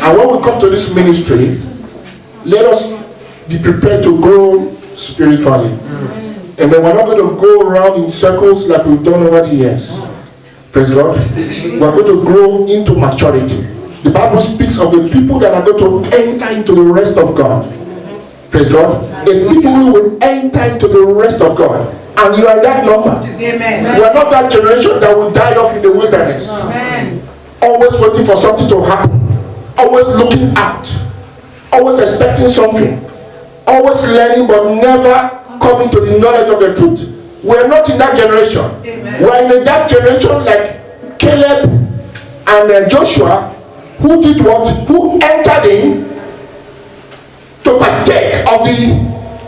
And when we come to this ministry, let us be prepared to grow spiritually. And then we're not going to go around in circles like we've done over the years. Praise God. We're going to grow into maturity. The Bible speaks of the people that are going to enter into the rest of God. Praise God. A people who will enter into the rest of God. And you are that number. Amen. We are not that generation that will die off in the wilderness. Amen. Always waiting for something to happen. Always looking out. Always expecting something. Always learning but never coming to the knowledge of the truth. We are not in that generation. Amen. We are in that generation like Caleb and Joshua, who did what? Who entered in to partake of the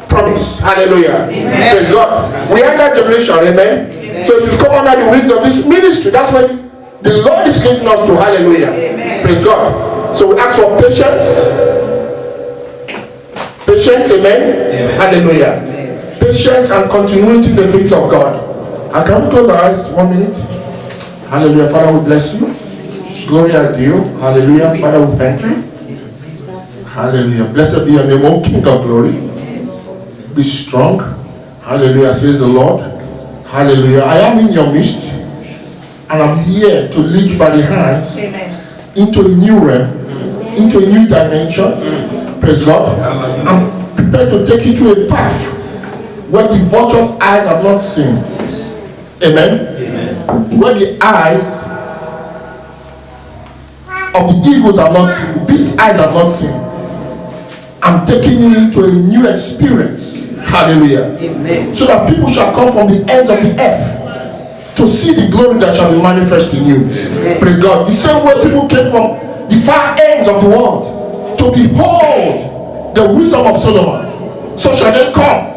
promise. Hallelujah. Amen. Praise God. We are in that generation. Amen. Amen. So if you come under the wings of this ministry, that's where the Lord is leading us to. Hallelujah. Amen. Praise God. So we ask for patience. Patience, amen? Amen. Hallelujah. Amen. Patience and continuity in the things of God. And can we close our eyes 1 minute? Hallelujah. Father, we bless you. Glory to you. Hallelujah. Father, we thank you. Hallelujah. Blessed be your name, O King of glory. Be strong. Hallelujah, says the Lord. Hallelujah. I am in your midst, and I'm here to lead you by the hands into a new realm, into a new dimension. Praise God. I'm prepared to take you to a path where the vulture's eyes have not seen. Amen. Amen. Where the eyes of the eagles have not seen. These eyes have not seen. I'm taking you into a new experience. Hallelujah. Amen. So that people shall come from the ends of the earth to see the glory that shall be manifest in you. Amen. Praise God. The same way people came from the far ends of the world to behold the wisdom of Solomon, so shall they come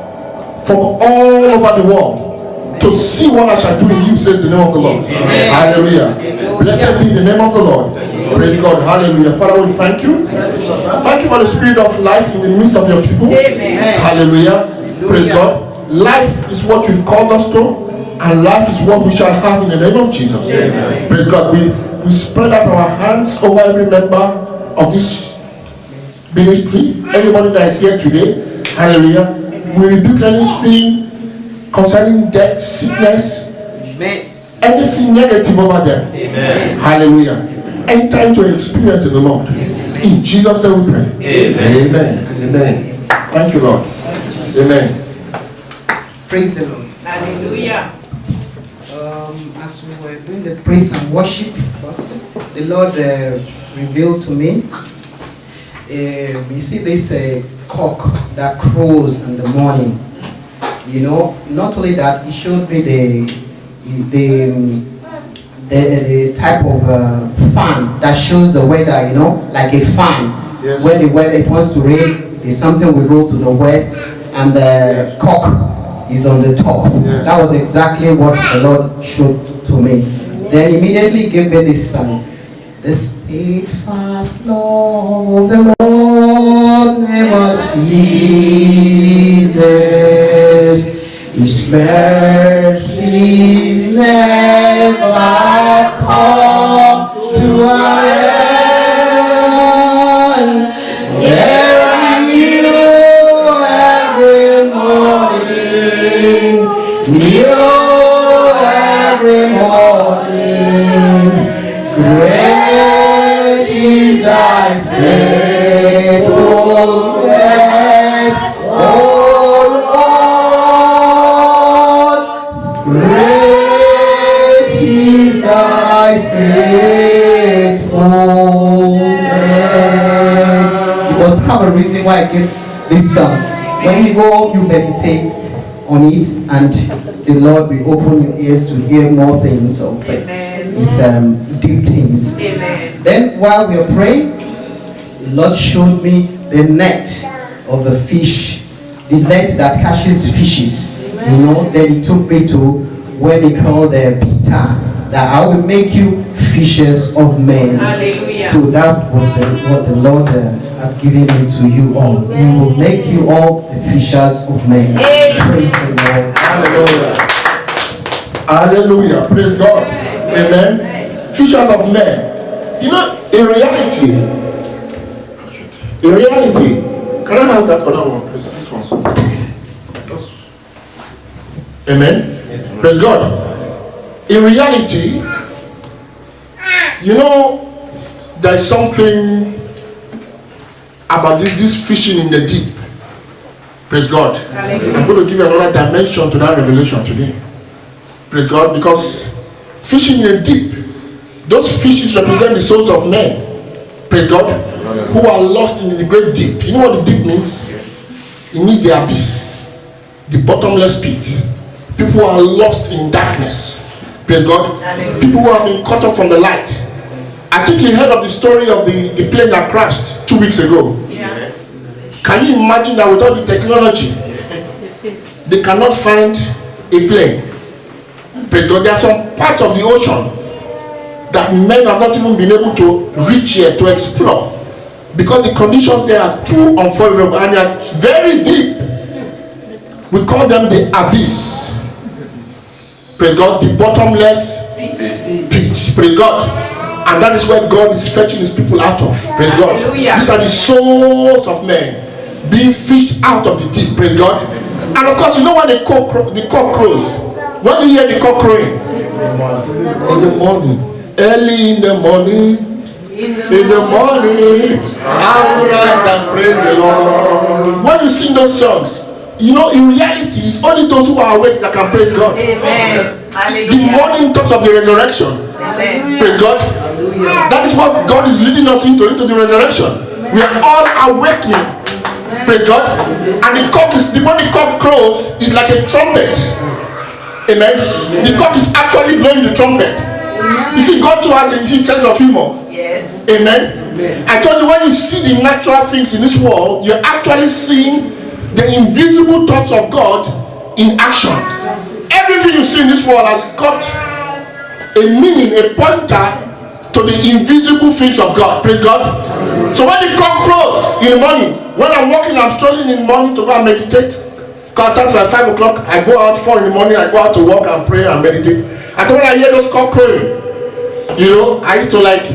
from all over the world to see what I shall do in you, says the name of the Lord. Amen. Hallelujah. Amen. Blessed be the name of the Lord. Praise God. Hallelujah. Father, we thank you. Thank you for the spirit of life in the midst of your people. Amen. Hallelujah. Praise God. Life is what you've called us to, and life is what we shall have in the name of Jesus. Amen. Praise God. We spread out our hands over every member of this ministry. Anybody that is here today. Hallelujah. We rebuke anything concerning death, sickness, anything negative over them. Amen. Hallelujah. Enter into an experience in the Lord. In Jesus' name we pray. Amen. Amen. Amen. Thank you, Lord. Amen. Praise the Lord. Hallelujah. As we were doing the praise and worship, the Lord revealed to me. You see this cock that crows in the morning. You know, not only that, it showed me the type of fan that shows the weather. You know, like a fan. Yes. When the weather it wants to rain, there's something will roll to the west, and the cock is on the top. Yeah. That was exactly what the Lord showed to me. Then immediately gave me this song. The steadfast love of the Lord never ceases. His mercy never comes to an end. There are new every morning, new every morning. Great is thy faithfulness, O Lord. Great is thy faithfulness. Because have a reason why I give this song. When you go home, you meditate on it, and the Lord will open your ears to hear more things of His deep things. Amen. Then while we are praying, the Lord showed me the net of the fish, the net that catches fishes. Amen. You know, then He took me to where they call the Peter, that I will make you fishers of men. Hallelujah. So that was what the Lord had given me to you all. He will make you all the fishers of men. Amen. Praise the Lord. Hallelujah. Hallelujah. Praise God. Amen. Fishers of men. You know, in reality, In reality, can I have that other one, please? This one. Amen. Praise God. In reality, you know, there's something about this fishing in the deep. Praise God. Hallelujah. I'm going to give you another dimension to that revelation today. Praise God. Because fishing in the deep, those fishes represent the souls of men. Praise God. Who are lost in the great deep. You know what the deep means? It means the abyss, the bottomless pit. People who are lost in darkness. Praise God. People who have been cut off from the light. I think you heard of the story of the plane that crashed 2 weeks ago. Yeah. Can you imagine that with all the technology, they cannot find a plane? Praise God. There are some parts of the ocean that men have not even been able to reach here to explore because the conditions there are too unfavorable and they are very deep. We call them the abyss. Praise God. The bottomless pit. Praise God. And that is where God is fetching his people out of. Praise God. These are the souls of men being fished out of the deep. Praise God. And of course, you know when the cock crows? When do you hear the cock crowing? In the morning. Early in the morning. In the morning. I will rise and praise the Lord. When you sing those songs, you know, in reality, it's only those who are awake that can praise God. Amen. The morning talks of the resurrection. Amen. Praise God. Hallelujah. That is what God is leading us into the resurrection. Amen. We are all awakening. Amen. Praise God. Amen. And when the cock crows, is like a trumpet. Amen. Amen. The cock is actually blowing the trumpet. Amen. You see, God too has his sense of humor. Yes. Amen. Amen. I told you, when you see the natural things in this world, you're actually seeing the invisible thoughts of God in action. Everything you see in this world has got a meaning, a pointer to the invisible things of God. Praise God. So when the cock crows in the morning, when I'm walking, I'm strolling in the morning to go and meditate. Because at 5 o'clock, I go out 4 in the morning, I go out to walk and pray and meditate. And so when I hear those cock crowing, you know, I used to like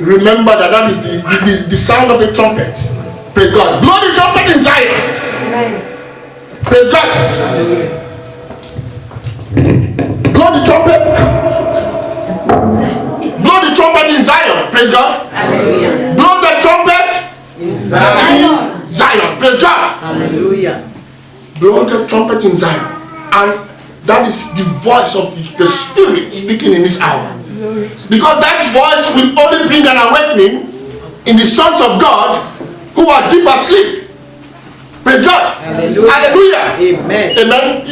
remember that is the sound of the trumpet. Praise God. Blow the trumpet in Zion. Praise God. Blow the trumpet. Blow the trumpet in Zion. Praise God. Hallelujah. Blow the trumpet in Zion. Zion. Praise God. Hallelujah. Blow the trumpet in Zion. And that is the voice of the Spirit speaking in this hour. Because that voice will only bring an awakening in the sons of God who are deep asleep. Praise God. Hallelujah. Hallelujah. Amen. Amen.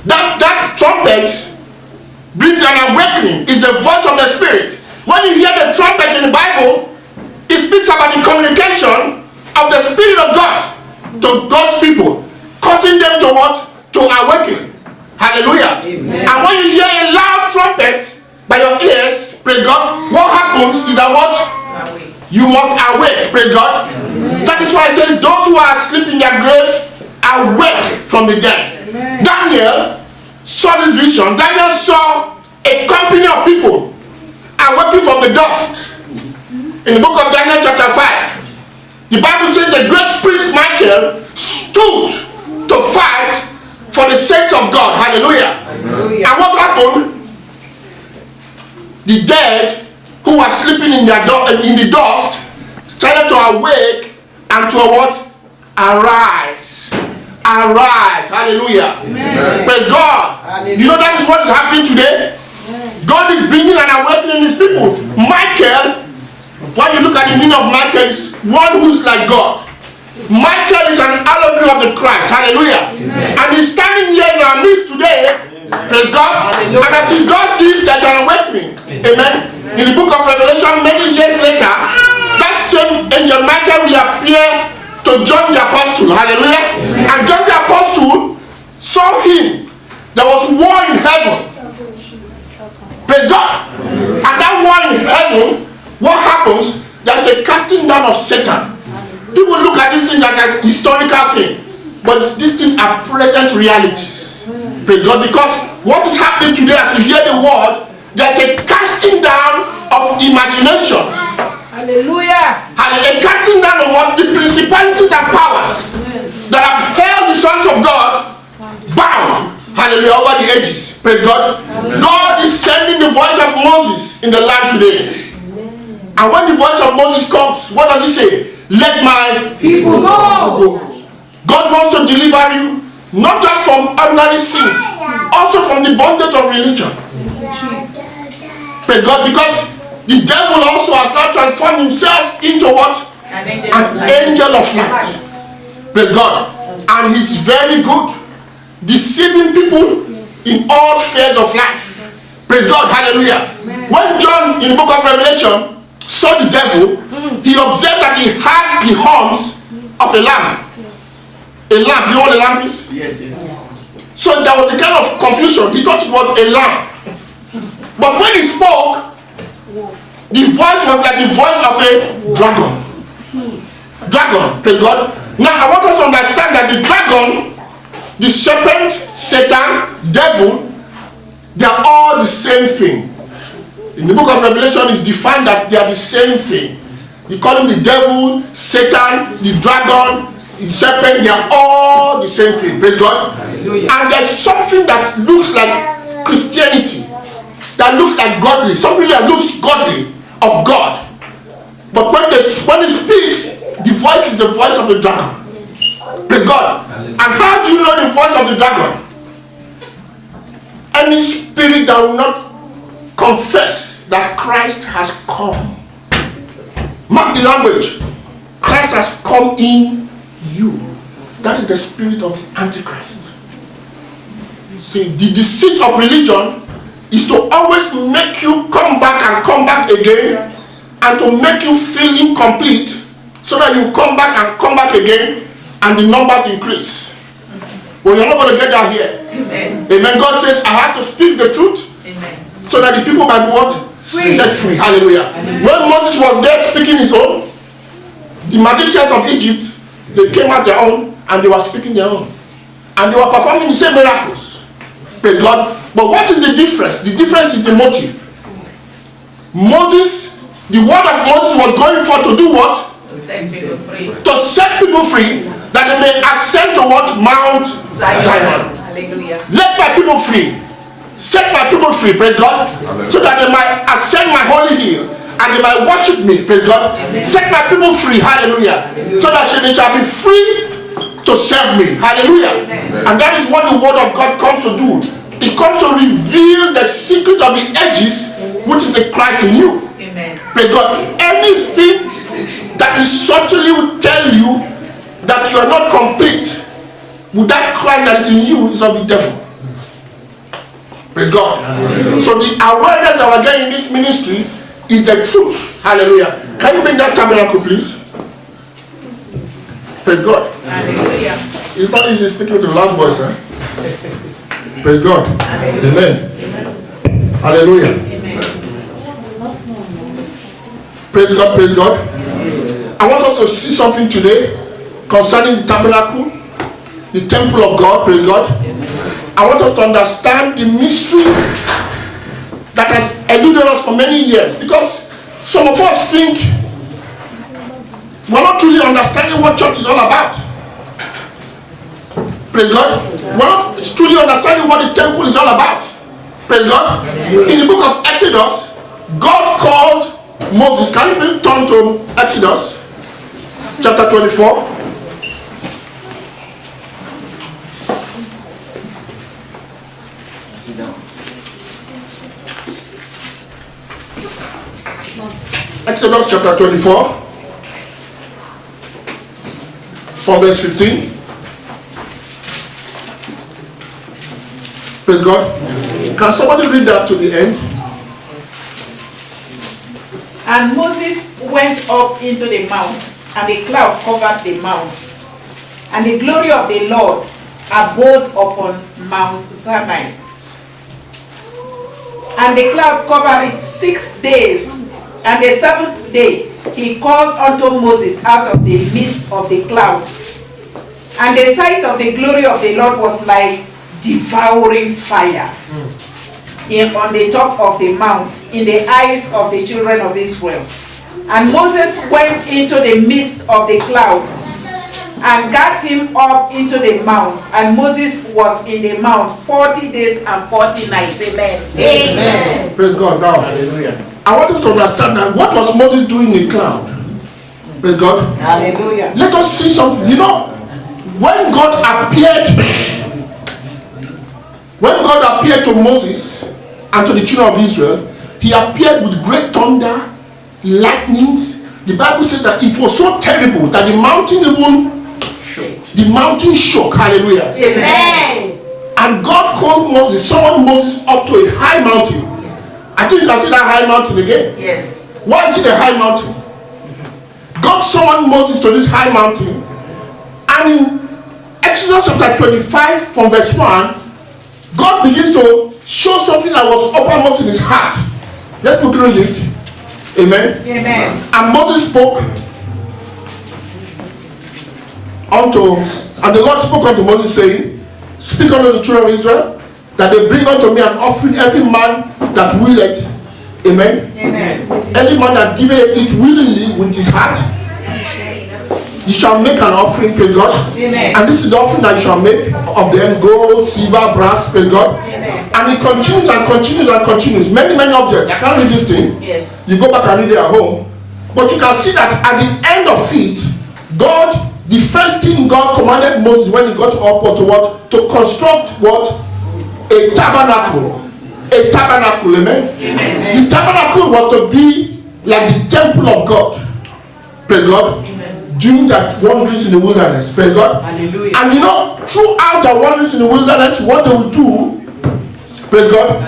That trumpet brings an awakening. Is the voice of the Spirit. When you hear the trumpet in the Bible, it speaks about the communication of the Spirit of God to God's people, causing them to what? To awaken. Hallelujah. Amen. And when you hear a loud trumpet by your ears, praise God, what happens is that what? You must awake. Praise God. Amen. That is why it says those who are asleep in their graves awake from the dead. Amen. Daniel saw this vision. Daniel saw a company of people awaking from the dust. In the book of Daniel chapter 5, the Bible says the great priest Michael stood to fight for the saints of God. Hallelujah. Hallelujah. And what happened? The dead who were sleeping in the dust started to awake and to what? Arise. Arise. Hallelujah. Amen. Praise God. Hallelujah. You know that is what is happening today. Amen. God is bringing an awakening in his people. Michael, when you look at the meaning of Michael, is one who is like God. Michael is an allegory of the Christ. Hallelujah. Amen. And he's standing here in our midst today. Amen. Praise God. Hallelujah. And as he does this, there's an awakening. Amen. In the book of Revelation, many years later, that same angel Michael will appear to John the Apostle. Hallelujah. Amen. And John the Apostle saw him. There was war in heaven. Praise God. And that war in heaven, what happens? There's a casting down of Satan. People look at these things as a historical thing, but these things are present realities. Praise God. Because what is happening today, as you hear the word, there's a casting down of imaginations. Hallelujah. And a casting down of what? The principalities and powers that have held the sons of God bound. Hallelujah. Over the ages. Praise God. God is sending the voice of Moses in the land today. And when the voice of Moses comes, what does he say? Let my People go. God wants to deliver you not just from ordinary sins, also from the bondage of religion. Jesus. Praise God, because the devil also has now transformed himself into what? An Angel of light. Praise God. And he's very good, deceiving people in all spheres of life. Praise God. Hallelujah. When John in the book of Revelation saw the devil, he observed that he had the horns of a lamb. A lamb. You know what a lamb is? Yes. So there was a kind of confusion. He thought it was a lamb. But when he spoke, the voice was like the voice of a dragon. Dragon. Praise God. Now I want us to understand that the dragon, the serpent, Satan, devil, they are all the same thing. In the book of Revelation, it's defined that they are the same thing. You call him the devil, Satan, the dragon, the serpent, they are all the same thing. Praise God. Hallelujah. And there's something that looks like Christianity, that looks like godly, something that looks godly of God. But when he speaks, the voice is the voice of the dragon. Praise God. And how do you know the voice of the dragon? Any spirit that will not confess that Christ has come. Mark the language. Christ has come in you. That is the spirit of the Antichrist. See, the deceit of religion is to always make you come back again, and to make you feel incomplete, so that you come back again, and the numbers increase. Well, you're not going to get that here. Amen. Amen. God says, I have to speak the truth. Amen. So that the people might be what? Free. Set free. Hallelujah. When Moses was there speaking his own, the magicians of Egypt, they came out their own and they were speaking their own. And they were performing the same miracles. Praise God. But what is the difference? The difference is the motive. Moses, the word of Moses was going for to do what? To set people free. To set people free, that they may ascend to what? Mount Zion. Hallelujah. Let my people free. Set my people free, praise God. So that they might ascend my holy hill and they might worship me, praise God. Set my people free, hallelujah. So that they shall be free to serve me, hallelujah. And that is what the word of God comes to do. It comes to reveal the secret of the ages, which is the Christ in you. Amen. Praise God. Anything that is subtly will tell you that you are not complete with that Christ that is in you is of the devil. Praise God. Hallelujah. So the awareness that we're getting in this ministry is the truth. Hallelujah. Can you bring that tabernacle, please? Praise God. Hallelujah. It's not easy speaking with a loud voice, eh? Praise God. Amen. Hallelujah. Amen. Praise God. Praise God. I want us to see something today concerning the tabernacle, the temple of God. Praise God. I want us to understand the mystery that has eluded us for many years, because some of us think we're not truly understanding what church is all about. Praise God. We're not truly understanding what the temple is all about. Praise God. In the book of Exodus, God called Moses. Can you turn to Exodus chapter 24? Exodus chapter 24 from verse 15. Praise God. Can somebody read that to the end? And Moses went up into the mount, and the cloud covered the mount, and the glory of the Lord abode upon Mount Sinai. And the cloud covered it 6 days, and the seventh day he called unto Moses out of the midst of the cloud. And the sight of the glory of the Lord was like devouring fire on the top of the mount in the eyes of the children of Israel. And Moses went into the midst of the cloud and got him up into the mount. And Moses was in the mount 40 days and 40 nights. Amen. Amen. Praise God. Now, hallelujah. I want us to understand that what was Moses doing in the cloud? Praise God. Hallelujah. Let us see something. You know, when God appeared to Moses and to the children of Israel, he appeared with great thunder, lightnings. The Bible says that it was so terrible that the mountain shook. Hallelujah. Amen. And God called Moses, summoned Moses up to a high mountain. I think you can see that high mountain again. Yes. Why is it a high mountain? God summoned Moses to this high mountain, and in Exodus chapter 25 from verse 1, God begins to show something that was uppermost in his heart. Let's quickly read it. Amen. Amen. And Moses spoke and the Lord spoke unto Moses, saying, speak unto the children of Israel, that they bring unto me an offering, every man that willeth. Amen. Amen. Any man that giveth it willingly with his heart, you shall make an offering, praise God. Amen. And this is the offering that you shall make of them: gold, silver, brass, praise God. Amen. And it continues and continues and continues. Many, many objects. I can't read this thing. Yes. You go back and read it at home. But you can see that at the end of it, God, the first thing God commanded Moses when he got up was to what? To construct what? A tabernacle. A tabernacle, amen? Amen. The tabernacle was to be like the temple of God. Praise God. Amen. During that wanderings in the wilderness. Praise God. Hallelujah. And you know, throughout the wanderings in the wilderness, what they would do, praise God,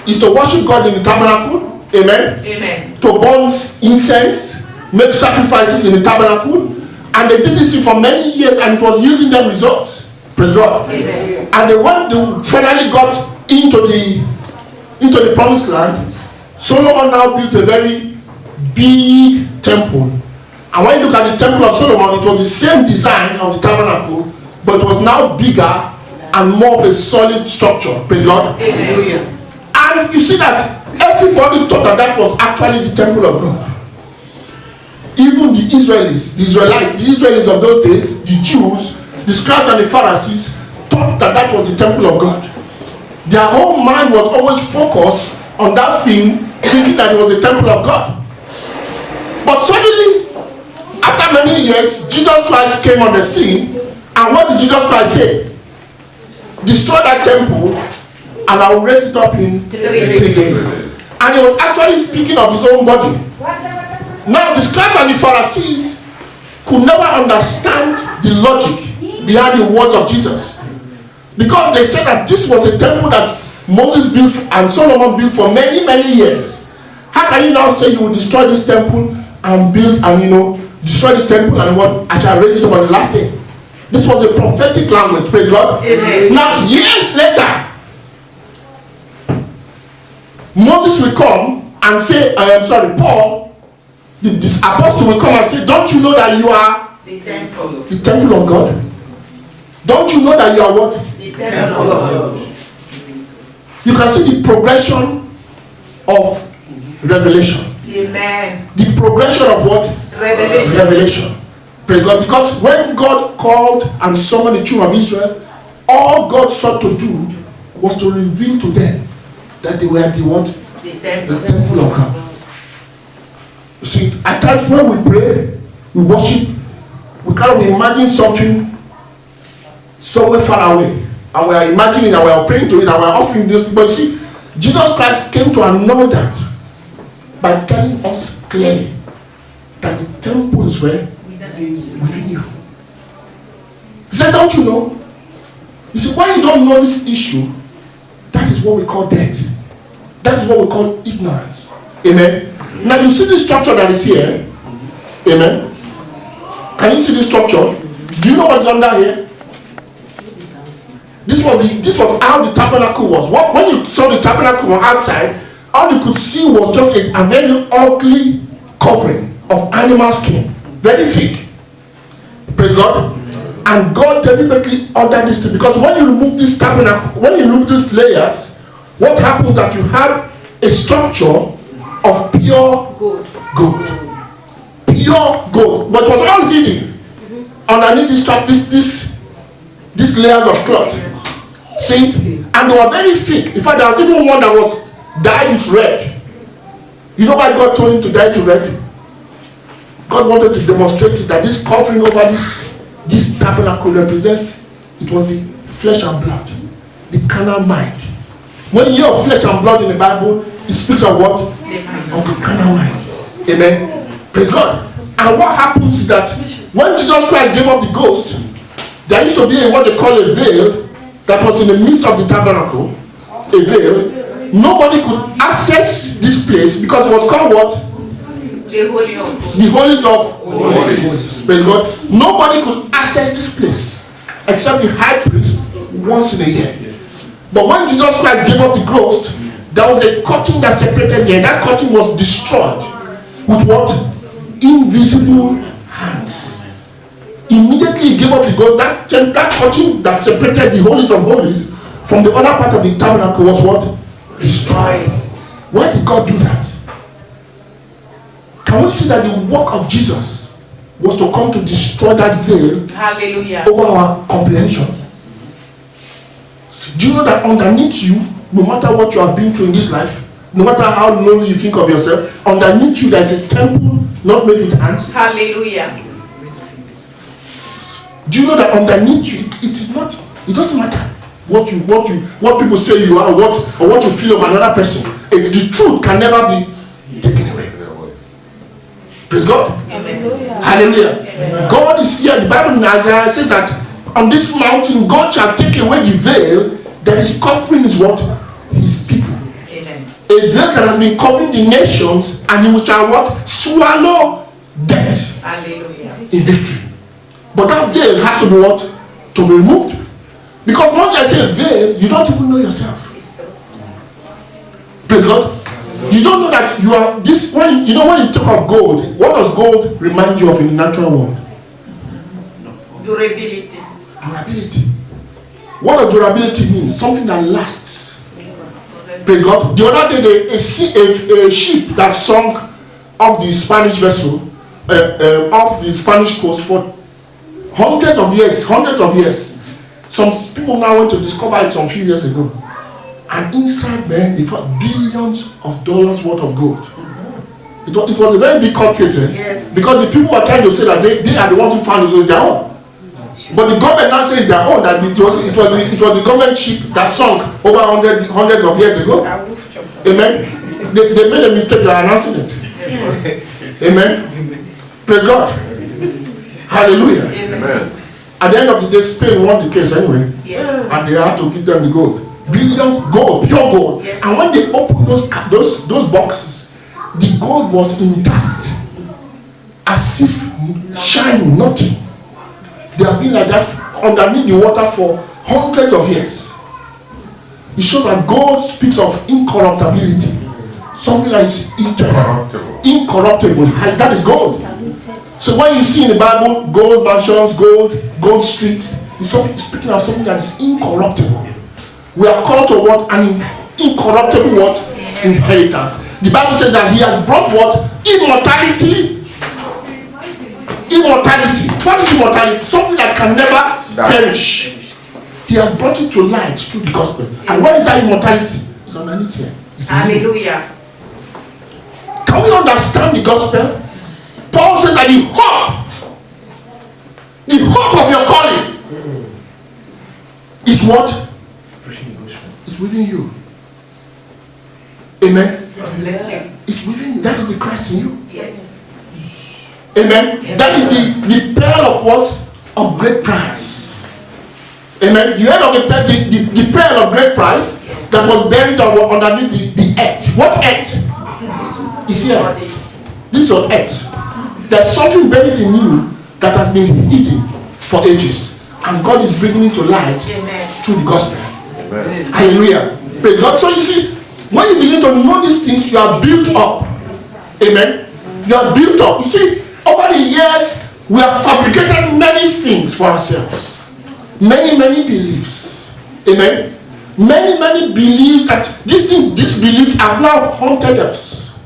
is to worship God in the tabernacle. Amen. Amen. To burn incense, make sacrifices in the tabernacle. And they did this for many years, and it was yielding them results. Praise God. Amen. And when they finally got into the promised land, Solomon now built a very big temple. And when you look at the temple of Solomon, it was the same design of the tabernacle, but it was now bigger and more of a solid structure. Praise God. Amen. And you see that everybody thought that that was actually the temple of God. Even the Israelites of those days, the Jews, the scribes and the Pharisees, thought that that was the temple of God. Their whole mind was always focused on that thing, thinking that it was the temple of God. But suddenly, after many years, Jesus Christ came on the scene, and what did Jesus Christ say? Destroy that temple, and I will raise it up in 3 days. And he was actually speaking of his own body. Now the scribes and the Pharisees could never understand the logic behind the words of Jesus, because they said that this was a temple that Moses built and Solomon built for many, many years. How can you now say you will destroy this temple and build and destroy the temple and what? I shall raise it up on the last day. This was a prophetic language, praise God. Amen. Now years later, Moses will come and say, Paul, this apostle will come and say, don't you know that you are The temple. the temple of God? Don't you know that you are what? The temple of God. You can see the progression of revelation. Amen. The progression of what? Revelation. Revelation. Praise God. Because when God called and summoned the children of Israel, all God sought to do was to reveal to them that they were the what? The temple. The temple of God. You see, at times when we pray, we worship, we kind of imagine something somewhere far away, and we are imagining and we are praying to it and we are offering this. But you see, Jesus Christ came to annul that by telling us clearly that the temples were within you. He said, don't you know? You see, why you don't know this issue, that is what we call death. That is what we call ignorance. Amen. Now you see this structure that is here. Amen. Can you see this structure? Do you know what's under here? This was how the tabernacle was. When you saw the tabernacle on outside, all you could see was just a very ugly covering of animal skin, very thick. Praise God. And God deliberately ordered this thing, because when you remove this tabernacle, when you remove these layers, what happens that you have a structure of pure Gold. Pure gold. But it was all hidden underneath these layers of cloth. See it? And they were very thick. In fact, there was even one that was dyed with red. You know why God told him to dye it red? God wanted to demonstrate that this covering over this tabernacle represents, it was the flesh and blood, the carnal mind. When you hear of flesh and blood in the Bible, it speaks of what? Of the carnal mind. Amen. Praise God. And what happens is that when Jesus Christ gave up the ghost, there used to be what they call a veil that was in the midst of the tabernacle. A veil. Nobody could access this place because it was called what? The Holy of Holies. The Holies of Holies. Praise God. Nobody could access this place except the high priest once in a year. But when Jesus Christ gave up the ghost, there was a curtain that separated here. That curtain was destroyed with what? Invisible hands. Immediately he gave up the ghost. That curtain that separated the Holies of Holies from the other part of the tabernacle was what? Destroyed. Why did God do that? Can we see that the work of Jesus was to come to destroy that veil? Hallelujah. Over our comprehension? Do you know that underneath you, no matter what you have been through in this life, no matter how lonely you think of yourself, underneath you there is a temple not made with hands? Hallelujah. Do you know that underneath you, it doesn't matter what people say you are, or what you feel of another person. The truth can never be taken away. Praise God. Amen. Hallelujah. Amen. God is here. The Bible in Isaiah says that on this mountain God shall take away the veil that is covering his what? His people. Amen. A veil that has been covering the nations, and he shall what? Swallow death. Hallelujah. In victory. But that veil has to be what? To be removed. Because once I say veil, you don't even know yourself. Praise God. You don't know that you are this. When you talk of gold, what does gold remind you of in the natural world? Durability. Durability. What does durability mean? Something that lasts. Praise God. The other day, a ship that sunk off the Spanish vessel, off the Spanish coast for hundreds of years. Some people now went to discover it some few years ago. And inside, man, they found billions of dollars worth of gold. It was a very big court case, Yes. Because the people were trying to say that they are the ones who found it, so it's their own. But the government now says their own, that it was the government ship that sunk over hundreds of years ago. Amen. They made a mistake by announcing it. Yes. Amen. Praise God. Hallelujah. Amen. At the end of the day, Spain won the case anyway. Yes. And they had to give them the gold. Billions gold, pure gold. Yes. And when they opened those boxes, the gold was intact, as if shining, nothing. They have been like that underneath the water for hundreds of years. It shows that gold speaks of incorruptibility, something that is eternal, incorruptible. And that is gold. So when you see in the Bible gold mansions, gold streets, it's speaking of something that is incorruptible. We are called to what? An incorruptible what? Inheritance. The Bible says that he has brought what? Immortality. Immortality. What is immortality? Something that can never perish. He has brought it to light through the gospel. And what is that immortality? It's underneath here. It's Hallelujah. Can we understand the gospel? Paul says that the hope of your calling is what? It's within you. Amen. God bless you. It's within you. That is the Christ in you. Yes. Amen. That is the pearl of what? Of great price. Amen. You heard of the pearl of great price that was buried underneath the earth. What earth? Is here. This is your earth. There's something buried in you that has been hidden for ages. And God is bringing it to light through the gospel. Amen. Hallelujah. Praise God. So you see, when you begin to know these things, you are built up. Amen. You are built up. You see, over the years, we have fabricated many things for ourselves. Many beliefs. Amen. Many beliefs that these beliefs have now haunted us.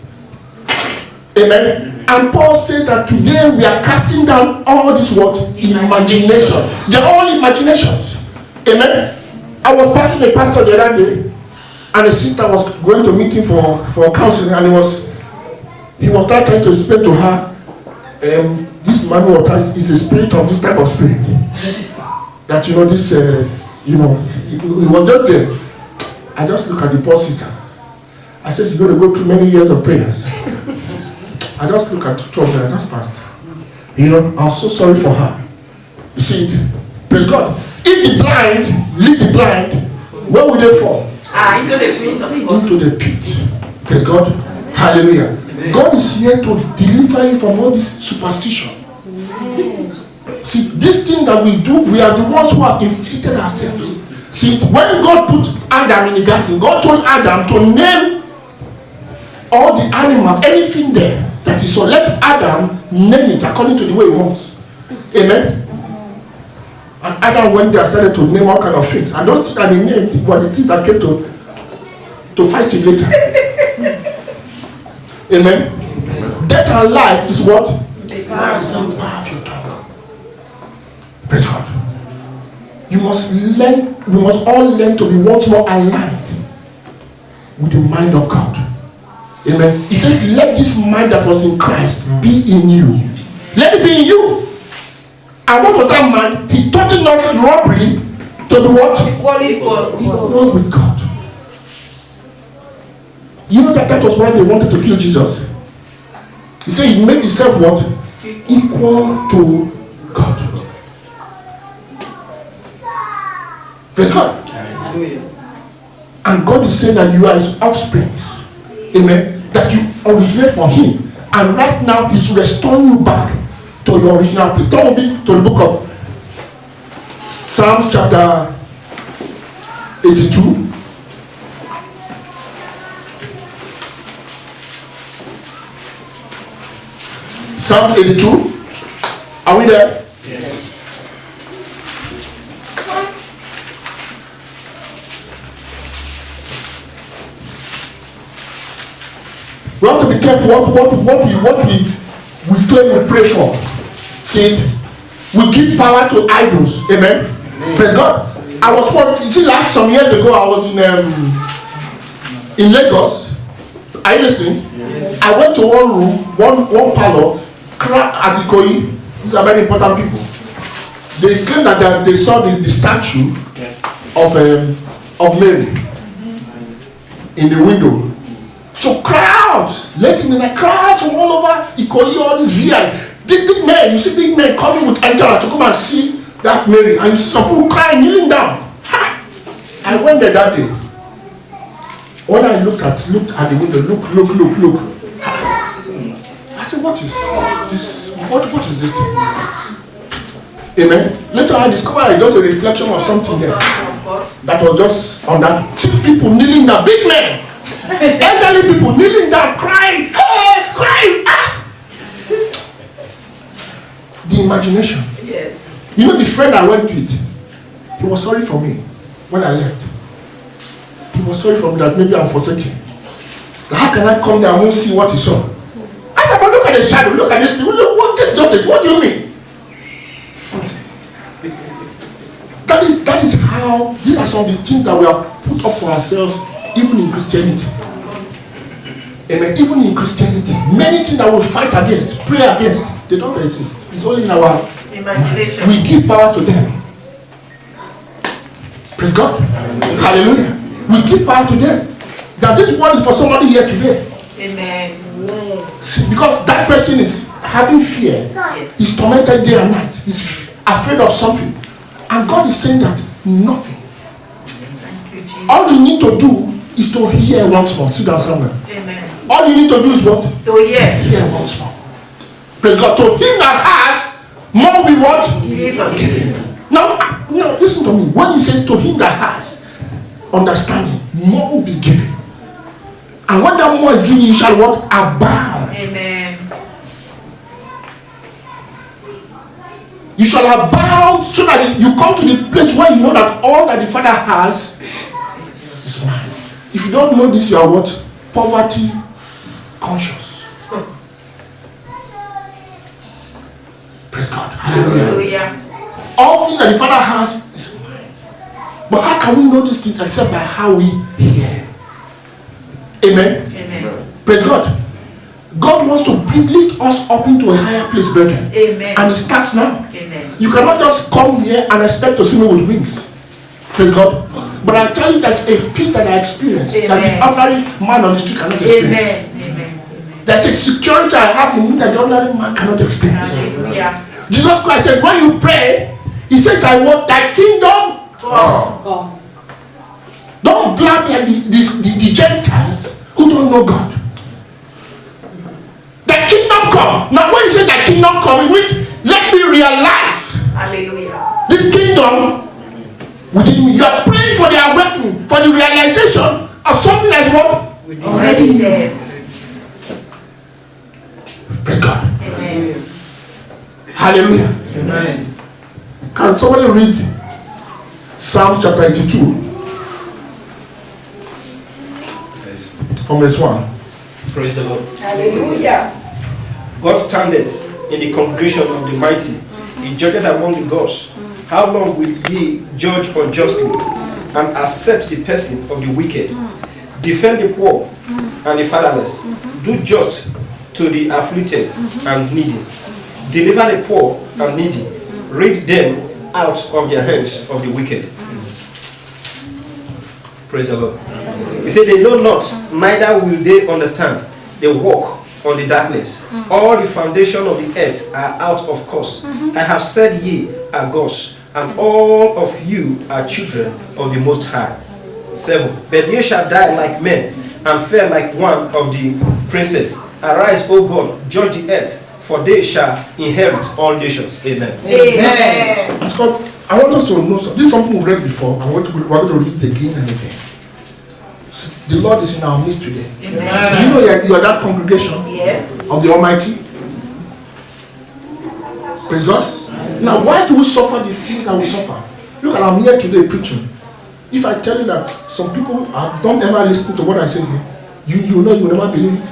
Amen. And Paul says that today we are casting down all this what? Imagination. They're all imaginations. Amen. I was passing a pastor the other day, and a sister was going to meet him for counseling, and he was trying to explain to her, this man is a spirit of this type of spirit. That this, he was just there. I just look at the poor sister. I said she's going to go through many years of prayers. I just look at the two of them, I just passed. I'm so sorry for her. You see it? Praise God. If the blind lead the blind, where will they fall? Into the pit of God. Into the pit. Praise God. Hallelujah. God is here to deliver you from all this superstition. See, this thing that we do, we are the ones who have inflicted ourselves. See, when God put Adam in the garden, God told Adam to name all the animals, anything there that is so. Let Adam name it according to the way he wants. Amen. And Adam went there and started to name all kinds of things. And those things that he named were the things that came to fight him later. Amen. Death and life is what? The power of your tongue. Praise God. We must all learn to be once more aligned with the mind of God. Amen. He says, let this mind that was in Christ be in you. Let it be in you. And what was that man? He taught it not robbery to be what? Equal with God. You know that was why they wanted to kill Jesus. He said he made himself what? Equal to God. Praise God. And God is saying that you are his offspring. Amen. That you originate from him. And right now he's restoring you back to your original place. Turn with me to the book of Psalms chapter 82. Psalms 82. Are we there? Yes. We have to be careful what we claim we pray for. See it? We give power to idols. Amen. Praise God. I was some years ago I was in Lagos. Are you listening? Yes. I went to one room, one parlor, at Ikoyi. These are very important people. They claim that they saw the statue of Mary in the window. So crowds, late in the night, crowds from all over Ikoyi, all these VI. Big men, you see big men coming with angela to come and see that Mary. And you see some people crying, kneeling down. Ha! I went there that day. When I looked at the window, look. I said, what is this? What is this thing? Amen. Later I discovered it was a reflection of something there. That was just on that. See people kneeling down, big men. Elderly people kneeling down, crying, hey, crying. Ah! The imagination. Yes. You know the friend I went with, he was sorry for me when I left. He was sorry for me that maybe I'm forsaken. How can I come there and won't see what he saw? I said, but look at the shadow, look at this thing, look what this justice, what do you mean? That is how, these are some of the things that we have put up for ourselves, even in Christianity. Amen. Even in Christianity, many things that we fight against, pray against, they don't exist. It's only in our imagination. We give power to them. Praise God. Hallelujah. We give power to them. That this word is for somebody here today. Amen. See, because that person is having fear. Yes. He's tormented day and night. He's afraid of something. And God is saying that nothing. Thank you, Jesus. All you need to do is to hear once more. Sit down somewhere. Amen. All you need to do is what? To hear. Hear once more. Praise God. To him that has, more will be what? Given. Now, listen to me. When he says to him that has understanding, more will be given. And when that more is given, you shall what? Abound. Amen. You shall abound so that you come to the place where you know that all that the Father has is mine. If you don't know this, you are what? Poverty conscious. Praise God. Hallelujah. Hallelujah. All things that the Father has is mine. But how can we know these things except by how we hear? Amen. Amen. Praise God. God wants to lift us up into a higher place, brethren. Amen. And it starts now. Amen. You cannot just come here and expect to see me with wings. Praise God. But I tell you, there's a peace that I experience that the ordinary man on the street cannot experience. Amen. Amen. There's a security I have in me that the ordinary man cannot experience. Hallelujah. Jesus Christ said, when you pray, he said, I want thy kingdom Come. Don't blab like the Gentiles who don't know God. Thy kingdom come. Now when you say thy kingdom come, it means let me realize Hallelujah. this kingdom within me. You are praying for the awakening, for the realization of something that is what? Already there. Praise God. Amen. Hallelujah. Amen. Can somebody read Psalms chapter 82 Yes. from verse 1? Praise the Lord. Hallelujah. God standeth in the congregation of the mighty. He judgeth among the gods. How long will ye judge unjustly and accept the person of the wicked? Defend the poor and the fatherless. Do just to the afflicted and needy. Deliver the poor and needy. Rid them out of their hands of the wicked. Praise the Lord. He said, they know not, neither will they understand. They walk on the darkness. All the foundation of the earth are out of course. I have said ye are gods, and all of you are children of the Most High. 7. But ye shall die like men, and fare like one of the princes. Arise, O God, judge the earth, for they shall inherit all nations. Amen. Amen. It's called, I want us to know something. This is something we read before. We're going to read it again and again. The Lord is in our midst today. Amen. Do you know you are that congregation Yes. of the Almighty? Praise God. Now, why do we suffer the things that we suffer? Look, and I'm here today preaching. If I tell you that some people don't ever listen to what I say here, you know you will never believe it.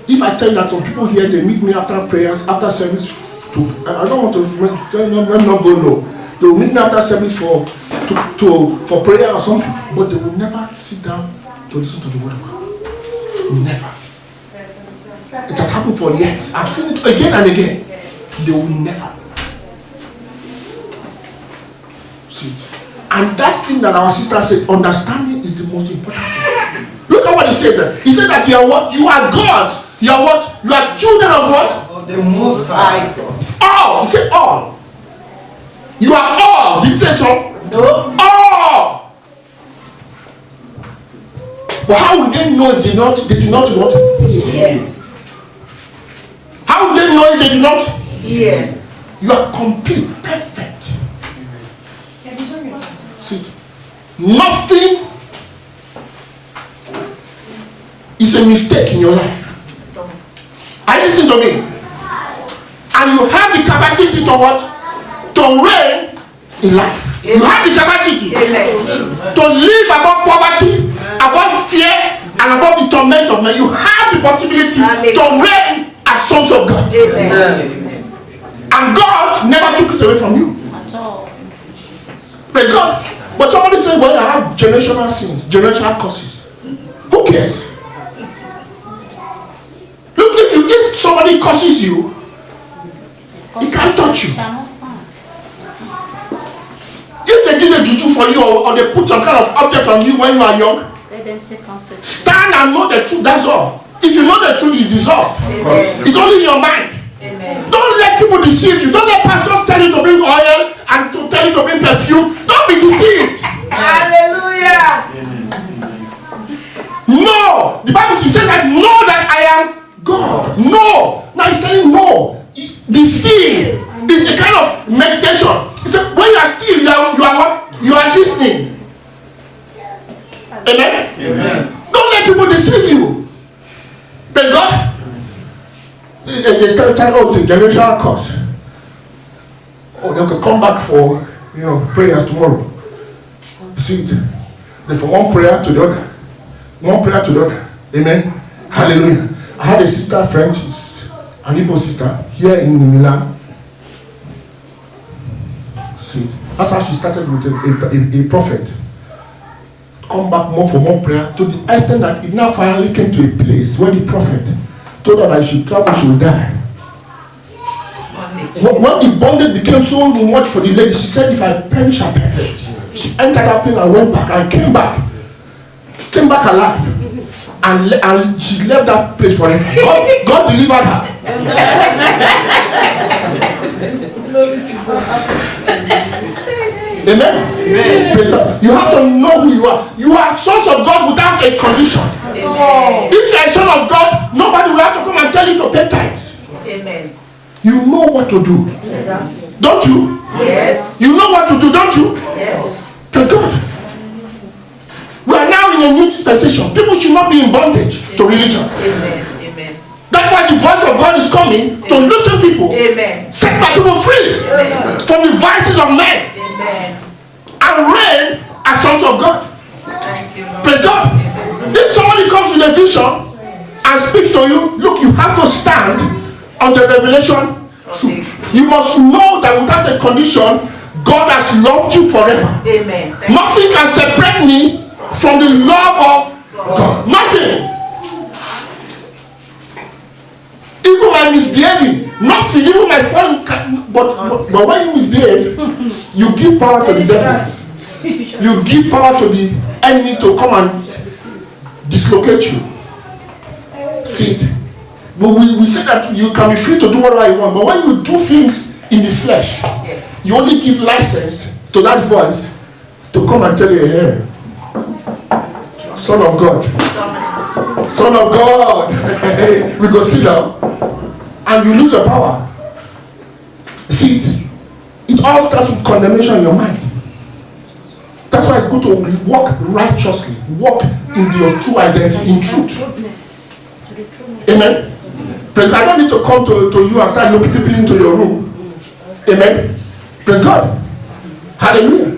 If I tell you that some people here, they meet me after prayers, after service, I don't want to let them not go low. They will meet me after service for prayer or something, but they will never sit down to listen to the word of God. Never. It has happened for years. I've seen it again and again. They will never. See. And that thing that our sister said, understanding is the most important thing. Look at what he says there. He said that you are what? You are God. You are what? You are children of what? Of the Most High God. All. He said all. You are all. Did he say so? No. All. But how would they know if they do not what? Yeah. How would they know if they do not? Yeah. You are complete, perfect. See, nothing is a mistake in your life. Are you listening to me? And you have the capacity to what? To reign in life. You have the capacity to live above poverty, above fear, and above the torment of men. You have the possibility to reign as sons of God. Amen. And God never took it away from you. Praise God. But somebody said, well, I have generational sins, generational curses. Who cares? Look, if somebody curses you, he can't touch you. If they did a juju for you, or they put some kind of object on you when you are young, stand and know the truth, that's all. If you know the truth, it's dissolved. It's only in your mind. Amen. Don't let people deceive you. Don't let pastors tell you to bring oil and to tell you to bring perfume. Don't be deceived. Hallelujah. No. The Bible says that know that I am God. No. Now he's telling no. Be still. It's a kind of meditation. He said when you are still, you are what? You are listening. Amen? Amen. Don't let people deceive you. Praise God. They tell oh, it's a generational curse. Oh, they could come back for prayers tomorrow. See it. Then from one prayer to the other. One prayer to the other. Amen. Hallelujah. I had a sister friend, she's an Igbo sister here in Milan. See, that's how she started with a prophet. Come back more for more prayer, to the extent that it now finally came to a place where the prophet told her that she should travel, she would die. When the bondage became so much for the lady, she said, if I perish, I perish. She entered that plane and went back and came back alive. And she left that place forever. God delivered her. Amen? You have to know who you are. You are sons of God without a condition. If you are a son of God, nobody will have to come and tell you to pay tithes. Amen. You know what to do. Yes. Don't you? Yes. You know what to do, don't you? Yes. Praise God. We are now in a new dispensation. People should not be in bondage to religion. Amen. Amen. That's why the voice of God is coming to loosen people. Amen. Set my people free from the vices of men. Amen. And reign as sons of God. Thank you, Lord. Praise God. If somebody comes with a vision and speaks to you, look, you have to stand on the revelation truth. You must know that without a condition, God has loved you forever. Amen. Nothing can separate me from the love of God. Nothing. Even my misbehaving, nothing. Even my phone can, but when you misbehave, you give power to the devil. You give power to the enemy to come and dislocate you. See it. We say that you can be free to do whatever you want, but when you do things in the flesh, Yes. you only give license to that voice to come and tell you, hey, son of God, son of God, we go sit down, and you lose your power. See it all starts with condemnation in your mind. That's why it's good to walk righteously, walk in your true identity, in truth. Amen. Praise God. I don't need to come to you and start looking people into your room. Amen. Praise God. Hallelujah.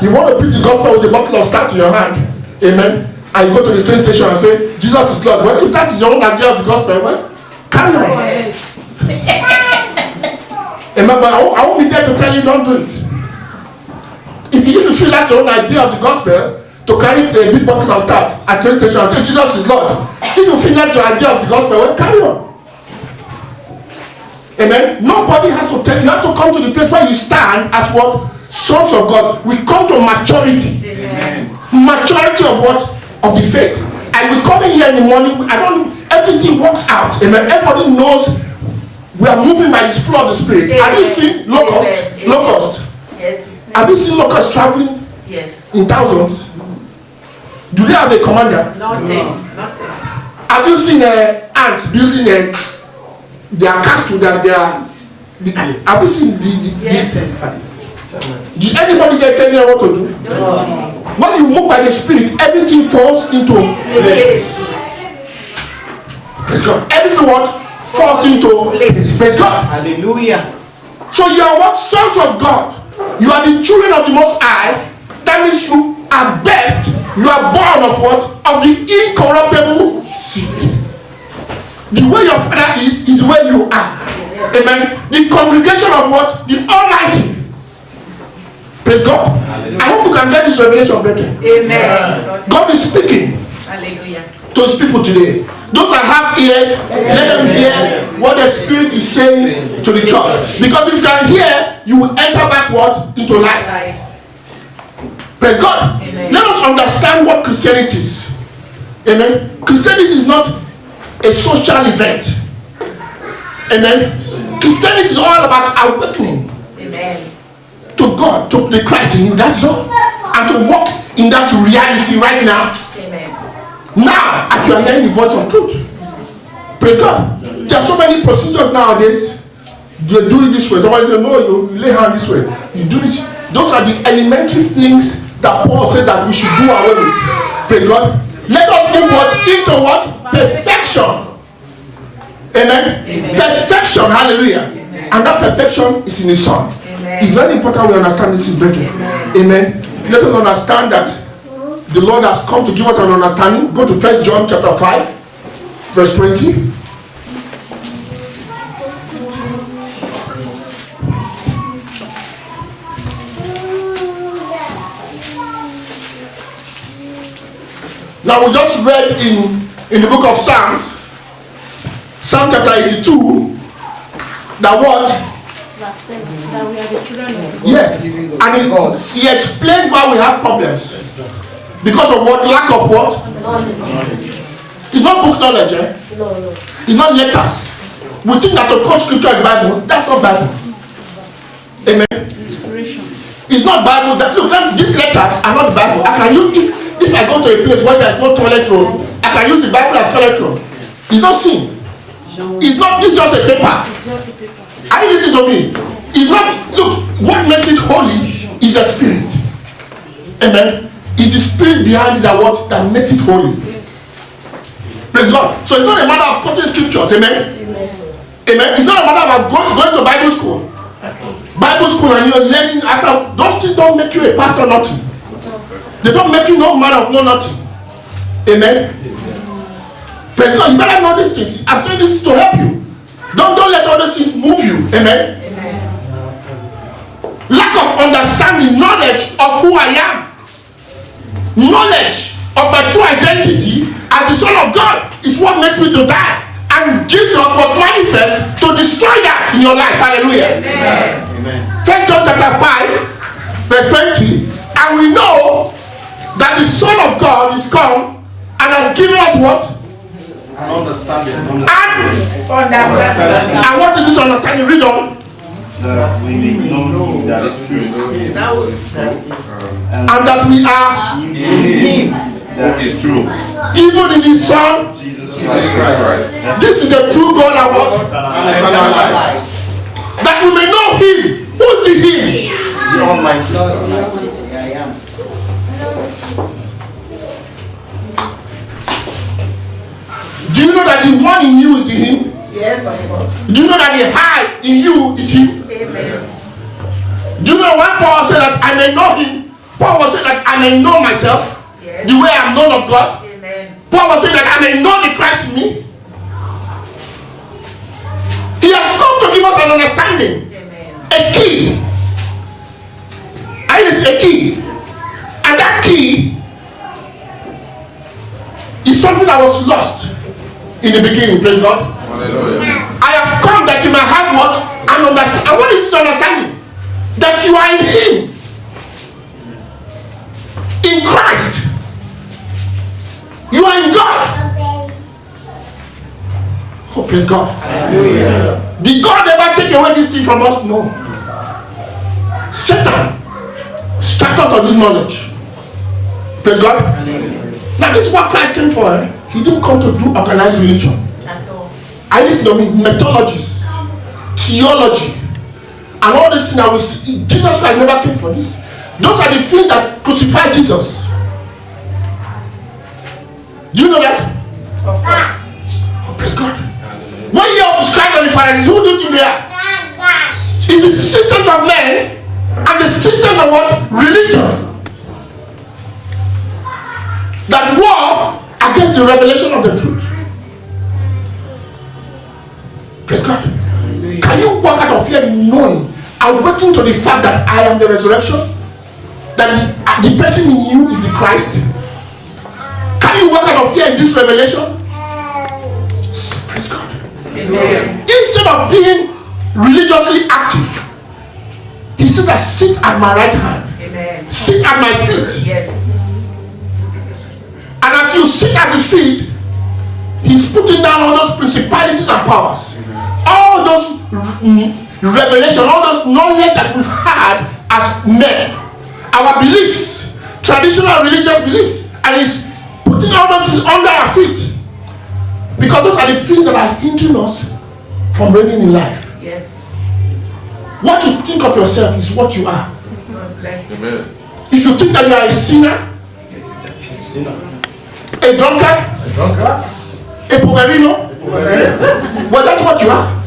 You want to preach the gospel with a bottle of stout in your hand. Amen. And you go to the train station and say, Jesus is Lord. Well, if that is your own idea of the gospel, well, carry on. Amen. But I won't be there to tell you don't do it. If you feel like your own idea of the gospel, to carry a big bottle of stout at train station and say Jesus is Lord. If you feel like your idea of the gospel, well, carry on. Amen. Nobody has to tell you. You have to come to the place where you stand as what? Sons of God. We come to maturity. Amen. Maturity of what? Of the faith. And we come in here in the morning. Everything works out. Amen. Everybody knows we are moving by the flow of the Spirit. Amen. Have you seen locusts? Amen. Locusts. Yes. Have you seen locusts traveling Yes. in thousands? Do they have a commander? Nothing. Nothing. Have you seen ants building their castle? Have you seen Yes. Did anybody there tell you what to do? No. When you move by the Spirit, everything falls into Yes. Praise God. Everything what? Falls into place. Praise God. Hallelujah. So you are what? Sons of God. You are the children of the Most High. That means you are birthed. You are born of what? Of the incorruptible seed. The way your father is the way you are. Amen. The congregation of what? The Almighty. Praise God. I hope you can get this revelation, brethren. Amen. God is speaking Hallelujah. to his people today. Those that have ears, let them hear what the Spirit is saying to the church. Because if you can hear, you will enter back what? Into life. Praise God. Amen. Let us understand what Christianity is. Amen. Christianity is not a social event. Amen. Christianity is all about awakening Amen. to God, to the Christ in you. That's all. And to walk in that reality right now. Amen. Now, as you are hearing the voice of truth. Praise God. There are so many procedures nowadays. You do it this way. Somebody says, no, you lay hand this way. You do this. Those are the elementary things that Paul says that we should do away with. Praise God. Let us move what? Into what? Perfection. Amen. Amen. Perfection. Hallelujah. Amen. And that perfection is in his Son. Amen. It's very important we understand this, brethren. Amen. Let us understand that the Lord has come to give us an understanding. Go to 1 John chapter 5, verse 20. Now we just read in the book of Psalms, Psalm chapter 82, that what? That we are the children of God. Yes. And he explained why we have problems. Because of what? Lack of what? It's not book knowledge, eh? No. It's not letters. We think that to quote scripture is Bible. That's not Bible. Amen. Inspiration. It's not Bible. Look, these letters are not the Bible. I can use it if I go to a place where there's no toilet roll. I can use the Bible as toilet roll. It's not sin. It's not. It's just a paper. It's just a paper. Are you listening to me? It's not. Look, what makes it holy is the Spirit. Amen. It's the Spirit behind it that makes it holy. Yes. Praise God. So it's not a matter of quoting scriptures. Amen. Amen. It's not a matter of going to Bible school. Bible school and learning after. Those things don't make you a pastor, nothing. They don't make you no man of no nothing. Amen. Praise God. You better know these things. I'm saying this to help you. Don't let all these things move you. Amen. Lack of understanding, knowledge of who I am, knowledge of my true identity as the Son of God is what makes me to die. And Jesus was manifest to destroy that in your life. Hallelujah. Amen. 1 John chapter 5 verse 20. And we know that the Son of God is come and has given us what? Understanding. And what is this understanding? Read on. That we may know that is true. And that we are In Him that is true. even in His Son. Jesus Christ. This is the true God and what? And eternal life. That we may know Him. Who's the Him? The Almighty. Do you know that the one in you is the Him? Yes, of course. Do you know that the high in you is Him? Amen. Do you know when Paul said that I may know Him? Paul was saying that I may know myself, Yes. the way I'm known of God. Amen. Paul was saying that I may know the Christ in me. He has come to give us an understanding, Amen. a key. And it's a key. And that key is something that was lost in the beginning. Praise God. I have come that you might have what? An understanding. And what is this understanding? That you are in Him. In Christ. You are in God. Oh, praise God. Did God ever take away this thing from us? No. Satan struck out of this knowledge. Praise God. Now this is what Christ came for. Eh? He didn't come to do organized religion. At all. I listen to me, methodologies, theology, and all these things that we see. Jesus Christ never came for this. Those are the things that crucified Jesus. Do you know that? Of course. Oh, praise God. When you are described on the Pharisees, who do you think they are? It's the systems of men and the systems of what? Religion. That war against the revelation of the truth. Praise God. Can you walk out of here knowing, awakening to the fact that I am the resurrection? That the person in you is the Christ? Can you walk out of here in this revelation? Praise God. Amen. Instead of being religiously active, He said that sit at my right hand, Amen. sit at my feet. Yes. And as you sit at His feet, He's putting down all those principalities and powers, all those revelation, all those knowledge that we've had as men, our beliefs, traditional religious beliefs, and He's putting all those things under our feet, because those are the things that are hindering us from reigning in life. Yes. What you think of yourself is what you are. God bless you. If you think that you are a sinner, a drunkard, a poverino, well, that's what you are.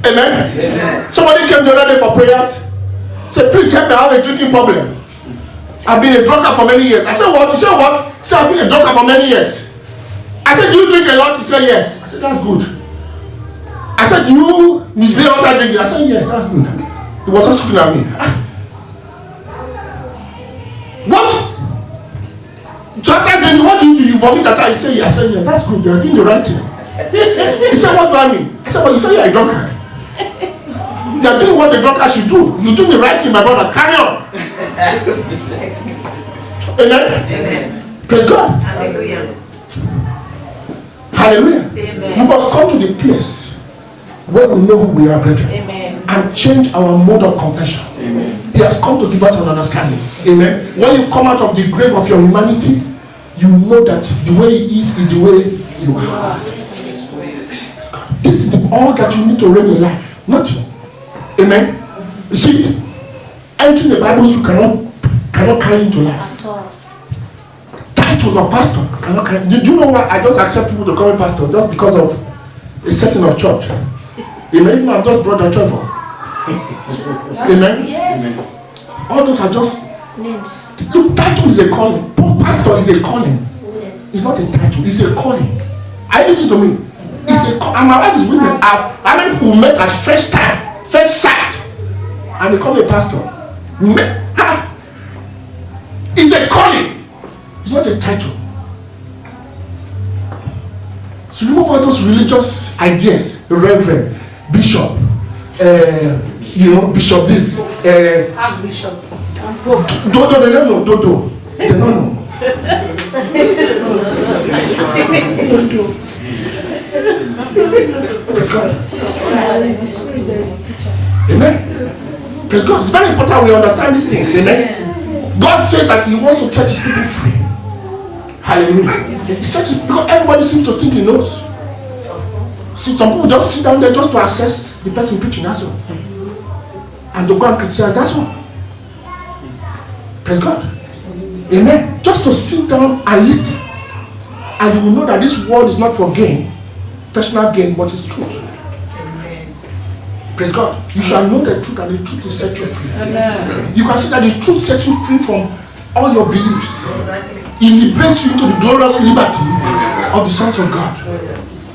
Amen. Somebody came the other day for prayers, said, please help me, I have a drinking problem. I've been a drunkard for many years. I said, what? He said, what? He said, I've been a drunkard for many years. I said, do you drink a lot? He said, yes. I said, that's good. I said, do you misbehave after drinking? I said, yes, that's good. He was just looking at me. What? So after drinking, what do you do? You For me, that I say, I said, yeah, that's good. You're doing the right thing. He said, what do I mean? I said, well, you say you're a drunkard. You're doing what a drunkard should do. You're doing the right thing, my brother. Carry on. Amen. Praise God. Hallelujah. Hallelujah. Amen. We must come to the place where we know who we are, brethren. Amen. And change our mode of confession. Amen. He has come to give us an understanding. Amen. When you come out of the grave of your humanity, you know that the way he is the way you are. This is all that you need to reign in life. Nothing. Amen. You see, entering the Bible you cannot carry into life. At all. Titles of pastor cannot carry. Do you know why I just accept people to call me pastor? Just because of a setting of church. Amen. I'm just brother Trevor. Amen. Yes. All those are just Names. look. Title is a calling. Pastor is a calling. Yes. It's not a title. It's a calling. I listen to me. It's a call. And my wife is with me. How many people met at first time, first sight, and become a pastor? It's a calling. It's not a title. So remove all those religious ideas. Reverend, bishop, bishop this. Archbishop. Dodo, they don't know. Dodo, they don't know. Praise God. Amen. Praise God. It's very important we understand these things. Amen. God says that He wants to set His people free. Hallelujah. He said it because everybody seems to think he knows. See, some people just sit down there just to assess the person preaching. That's all. And to go and criticize. That's all. Praise God. Amen. Just to sit down and listen. And you will know that this word is not for gain, personal gain, but it's truth. Amen. Praise God. You shall know the truth, and the truth will set you free. Amen. You can see that the truth sets you free from all your beliefs. It liberates you into the glorious liberty of the sons of God.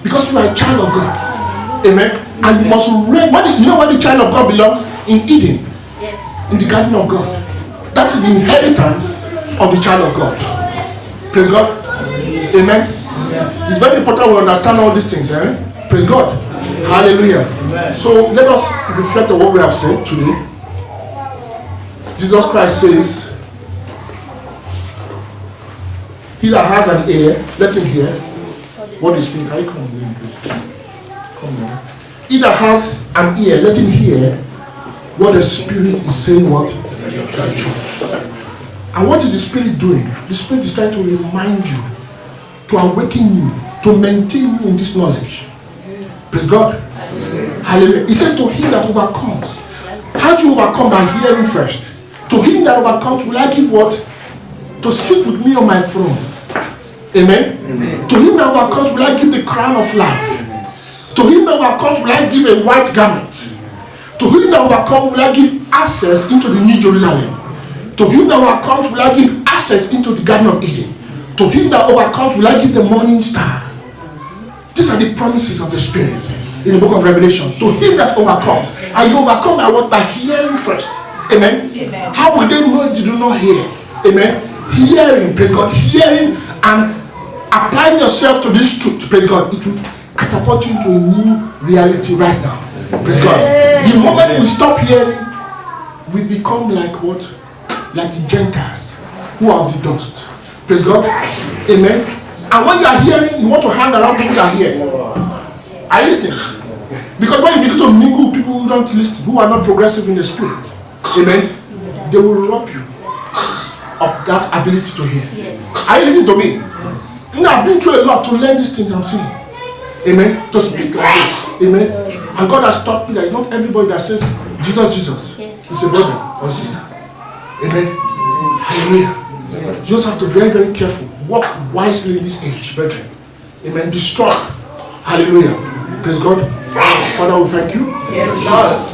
Because you are a child of God. Amen. And you must reign. You know where the child of God belongs? In Eden. Yes. In the garden of God. That is the inheritance of the child of God. Praise God. Amen. It's very important we understand all these things. Praise God. Hallelujah. So let us reflect on what we have said today. Jesus Christ says, he that has an ear, let him hear what is speaking. Can you come here, please? Come here. He that has an ear, let him hear what the Spirit is saying. What? To the church. And what is the Spirit doing? The Spirit is trying to remind you, to awaken you, to maintain you in this knowledge. Praise God. Hallelujah. He says to him that overcomes. How do you overcome? By hearing first. To him that overcomes will I give what? To sit with me on my throne. Amen? Amen. To him that overcomes will I give the crown of life. To him that overcomes will I give a white garment. To him that overcomes will I give access into the New Jerusalem. To him that overcomes will I give access into the Garden of Eden. To him that overcomes will I give the morning star. These are the promises of the Spirit in the book of Revelation. To him that overcomes. And you overcome by what? By hearing first. Amen? Amen. How will they know if you do not hear? Amen? Hearing, praise God. Hearing and applying yourself to this truth, praise God. It will catapult you into a new reality right now. Praise God. The moment we stop hearing, we become like what? Like the Gentiles who are of the dust. Praise God. Amen. And when you are hearing, you want to hang around people that hear. Are you listening? Because when you begin to mingle with people who don't listen, who are not progressive in the spirit, amen, they will rob you of that ability to hear. Yes. Are you listening to me? You know, I've been through a lot to learn these things I'm saying. Amen. To speak like this. Amen. And God has taught me that it's not everybody that says Jesus, Jesus. Yes. It's a brother or a sister. Amen. Hallelujah. You just have to be very, very careful. Walk wisely in this age, brethren. Amen. Be strong. Hallelujah. Praise God. Father, we thank you. Yes, Lord.